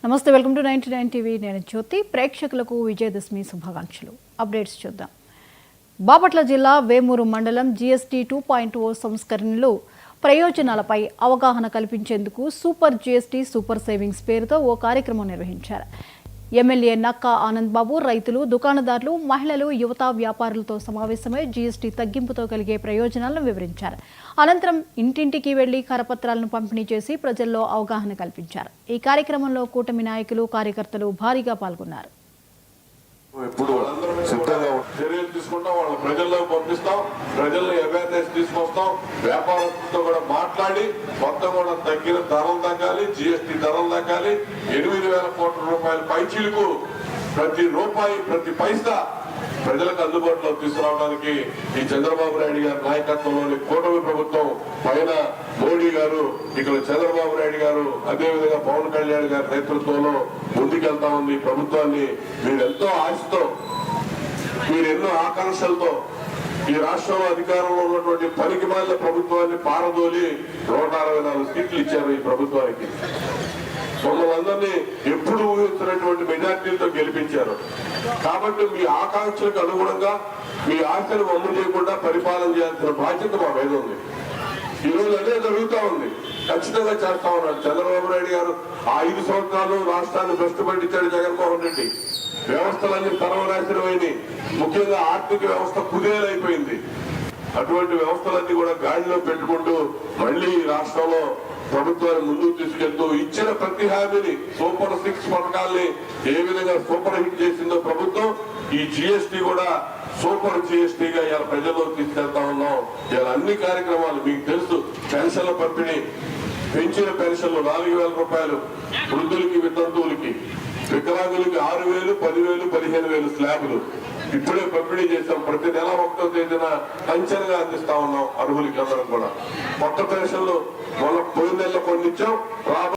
నమస్తే, welcome to 99 TV. నేను జ్యోతి. ప్రేక్షకులకు విజయదశమి శుభాకాంక్షలు. అప్డేట్స్ చూద్దాం. బాపట్ల జిల్లా వేమూరు మండలం జీఎస్టీ 2.0 సంస్కరణలు ప్రయోజనాలపై అవగాహన కల్పించేందుకు సూపర్ జీఎస్టీ సూపర్ సేవింగ్స్ పేరుతో ఓ కార్యక్రమం నిర్వహించారు. ఎమ్మెల్యే నక్కా ఆనంద్ బాబు రైతులు, దుకాణదారులు, మహిళలు, యువత, వ్యాపారులతో సమావేశమై జీఎస్టీ తగ్గింపుతో కలిగే ప్రయోజనాలను వివరించారు. అనంతరం ఇంటింటికి వెళ్లి కరపత్రాలను పంపిణీ చేసి ప్రజల్లో అవగాహన కల్పించారు. ఈ కార్యక్రమంలో కూటమి నాయకులు, కార్యకర్తలు భారీగా పాల్గొన్నారు. ఇప్పుడు సిద్ధంగా చర్యలు తీసుకుంటాం, వాళ్ళ ప్రజల్లోకి పంపిస్తాం, ప్రజల్లో అవేర్నెస్ తీసుకొస్తాం, వ్యాపారస్తులతో కూడా మాట్లాడి మొత్తం కూడా తగ్గిన ధరలు తగ్గాలి, జీఎస్టీ ధరలు తగ్గాలి. 8,000 కోట్ల రూపాయల పైచీలకు ప్రతి రూపాయి ప్రతి పైసా ప్రజలకు అందుబాటులో తీసుకురావడానికి ఈ చంద్రబాబు నాయుడు గారి నాయకత్వంలోని కూటమి ప్రభుత్వం పైన మోడీ గారు, ఇక్కడ చంద్రబాబు నాయుడు గారు, అదేవిధంగా పవన్ కళ్యాణ్ గారి నేతృత్వంలో ముందుకెళ్తా ఉంది. ప్రభుత్వాన్ని మీరెంతో ఆశతో, మీరెన్నో ఆకాంక్షలతో ఈ రాష్ట్రంలో అధికారంలో ఉన్నటువంటి పనికిమాలిన ప్రభుత్వాన్ని పారదోలి 164 సీట్లు ఇచ్చారు ఈ ప్రభుత్వానికి. మమ్మల్ని అందరినీ ఎప్పుడు ఊహిస్తున్నటువంటి మెజార్టీలతో గెలిపించారు. కాబట్టి మీ ఆకాంక్షలకు అనుగుణంగా మీ ఆశలు అమలు చేయకుండా పరిపాలన చేయాల్సిన బాధ్యత మా మీద ఉంది. ఈ రోజు అదే జరుగుతూ ఉంది. ఖచ్చితంగా చేస్తా ఉన్నారు చంద్రబాబు నాయుడు గారు. ఆ 5 సంవత్సరాలు రాష్ట్రాన్ని భ్రష్టుపట్టించాడు జగన్మోహన్ రెడ్డి. వ్యవస్థలన్నీ సర్వనాశనమైంది. ముఖ్యంగా ఆర్థిక వ్యవస్థ కుదేలైపోయింది. అటువంటి వ్యవస్థలన్నీ కూడా గాడిలో పెట్టుకుంటూ మళ్లీ రాష్ట్రంలో ప్రభుత్వాన్ని ముందుకు తీసుకెళ్తూ ఇచ్చిన ప్రతి హామీని, సూపర్ 6 పథకాల్ని ఏ విధంగా సూపర్ హిట్ చేసిందో ప్రభుత్వం, ఈ జీఎస్టీ కూడా సూపర్ జీఎస్టీగా ఇలా ప్రజల్లో తీసుకెళ్తా ఉన్నాం. ఇలా అన్ని కార్యక్రమాలు మీకు తెలుసు. పెన్షన్ల పంపిణీ, పెంచిన పెన్షన్లు 4,000 రూపాయలు వృద్ధులకి, వితంతువులకి, వికలాంగులకి 6,000, 10,000, 15,000 స్లాబులు ఇప్పుడే పంపిణీ చేస్తాం. ప్రతి నెల 1వ తేదీన పంచనగా అందిస్తా ఉన్నాం అర్హులకి అందరం కూడా. కొత్త పెన్షన్లు మొన్న పోయిన నెలలో కొన్ని ఇచ్చాం.